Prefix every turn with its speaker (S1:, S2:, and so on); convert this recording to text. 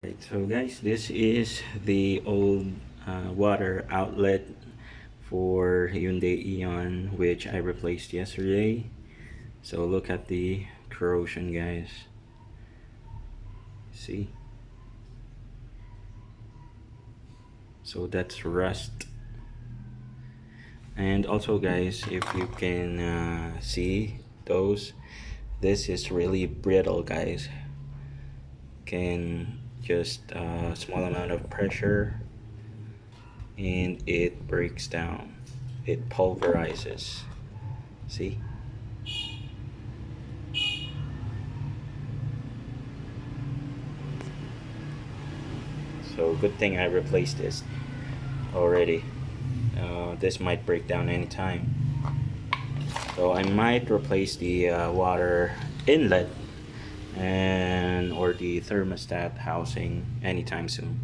S1: Right, so guys, this is the old water outlet for Hyundai Eon, which I replaced yesterday. So look at the corrosion, guys. See? So that's rust. And also guys, if you can see those, this is really brittle, guys. Can just a small amount of pressure and it breaks down, it pulverizes. See? So good thing I replaced this already. This might break down anytime, so I might replace the water inlet and or the thermostat housing anytime soon.